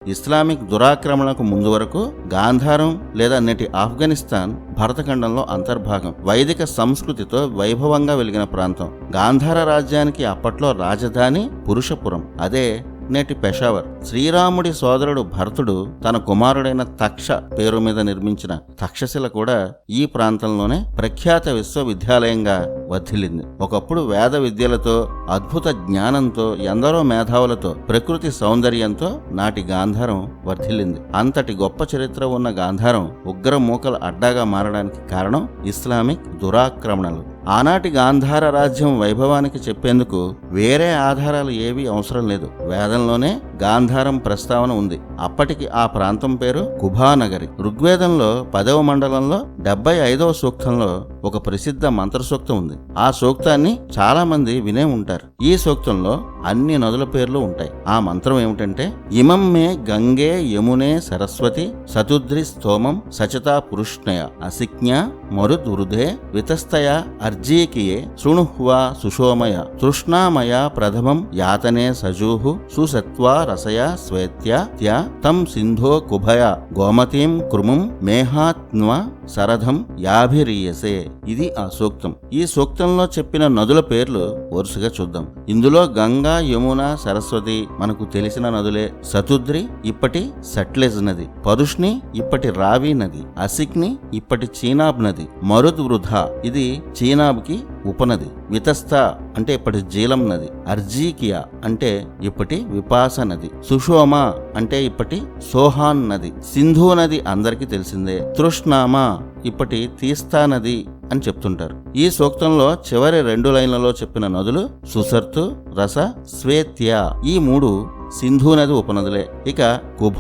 Islamic దురాక్రమణకు ముందు వరకు గాంధారం లేదా నేటి ఆఫ్ఘనిస్తాన్ భరతఖండంలో అంతర్భాగం. వైదిక సంస్కృతితో వైభవంగా వెలిగిన ప్రాంతం. గాంధార రాజ్యానికి అప్పట్లో రాజధాని పురుషపురం, అదే నేటి పెషావర్. శ్రీరాముడి సోదరుడు భరతుడు తన కుమారుడైన తక్ష పేరు మీద నిర్మించిన తక్షశిల కూడా ఈ ప్రాంతంలోనే ప్రఖ్యాత విశ్వవిద్యాలయంగా వర్ధిల్లింది. ఒకప్పుడు వేద విద్యలతో, అద్భుత జ్ఞానంతో, ఎందరో మేధావులతో, ప్రకృతి సౌందర్యంతో నాటి గాంధారం వర్ధిల్లింది. అంతటి గొప్ప చరిత్ర ఉన్న గాంధారం ఉగ్ర మూకల అడ్డాగా మారడానికి కారణం ఇస్లామిక్ దురాక్రమణలు. ఆనాటి గాంధార రాజ్యం వైభవానికి చెప్పేందుకు వేరే ఆధారాలు ఏవీ అవసరం లేదు. వేదంలోనే గాంధారం ప్రస్తావన ఉంది. అప్పటికి ఆ ప్రాంతం పేరు కుభానగరి. ఋగ్వేదంలో 10వ మండలంలో 75వ సూక్తంలో ఒక ప్రసిద్ధ మంత్ర సూక్తం ఉంది. ఆ సూక్తాన్ని చాలా మంది వినే ఉంటారు. ఈ సూక్తంలో అన్ని నదుల పేర్లు ఉంటాయి. ఆ మంత్రం ఏమిటంటే, ఇమం మే గంగే యమునే సరస్వతి సతుద్రి స్తోమం సచతా పురుష్ణయ అసిజ్ఞ మరుద్వృధే వితస్తయ అర్జీకియే శృణుహ్వా సుషోమయ తృష్ణామయ ప్రథమం యాతనే సజూహు సుసత్వా రసయ స్వేత్య తం సింధో కుభయ గోమతీం కృముం మేహాత్న్వ సరథం యాభిరీయసే. ఇది ఆ సూక్తం. ఈ సూక్తంలో చెప్పిన నదుల పేర్లు వరుసగా చూద్దాం. ఇందులో గంగా, యమున, సరస్వతి మనకు తెలిసిన నదులే. సతుద్రి ఇప్పటి సట్లెజ్ నది, పరుష్ని ఇప్పటి రావి నది, అసిక్ని ఇప్పటి చీనాబ్ నది, మరుద్వృధ ఇది చీనాబ్కి ఉపనది, వితస్త అంటే ఇప్పటి జీలం నది, అర్జీకియా అంటే ఇప్పటి విపాస నది, సుషోమ అంటే ఇప్పటి సోహాన్ నది, సింధు నది అందరికీ తెలిసిందే, తృష్ణామ ఇప్పటి తీస్తా నది అని చెప్తుంటారు. ఈ సూక్తంలో చివరి 2 లైన్లలో చెప్పిన నదులు సుసర్తు, రస, స్వేత్య. ఈ 3 సింధు నది ఉపనదులే. ఇక కుభ,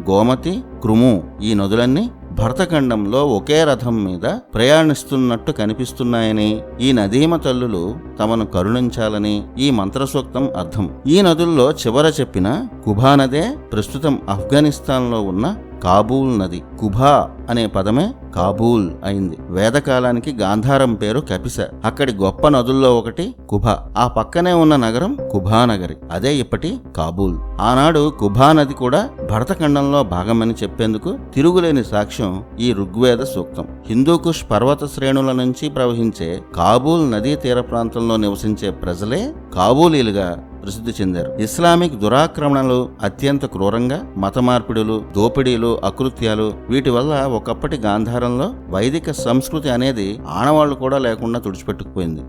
గోమతి, కృము ఈ నదులన్నీ భరతఖండంలో ఒకే రథం మీద ప్రయాణిస్తున్నట్టు కనిపిస్తున్నాయని, ఈ నదీమ తల్లులు తమను కరుణించాలని ఈ మంత్రసూక్తం అర్థం. ఈ నదుల్లో చివర చెప్పిన కుభా నదే ప్రస్తుతం ఆఫ్ఘనిస్తాన్లో ఉన్న కాబూల్ నది. కుభా అనే పదమే కాబూల్ అయింది. వేదకాలానికి గాంధారం పేరు కపిస. అక్కడి గొప్ప నదుల్లో ఒకటి కుభ. ఆ పక్కనే ఉన్న నగరం కుభానగరి, అదే ఇప్పటి కాబూల్. ఆనాడు కుభా నది కూడా భరతఖండంలో భాగమని చెప్పేందుకు తిరుగులేని సాక్ష్యం ఈ ఋగ్వేద సూక్తం. హిందూకుష్ పర్వత శ్రేణుల నుంచి ప్రవహించే కాబూల్ నదీ తీర ప్రాంతంలో నివసించే ప్రజలే కాబూలీలుగా ప్రసిద్ధి చెందారు. ఇస్లామిక్ దురాక్రమణలు అత్యంత క్రూరంగా, మత మార్పిడులు, దోపిడీలు, అకృత్యాలు వీటి వల్ల ఒకప్పటి గాంధారంలో వైదిక సంస్కృతి అనేది ఆనవాళ్లు కూడా లేకుండా తుడిచిపెట్టుకుపోయింది.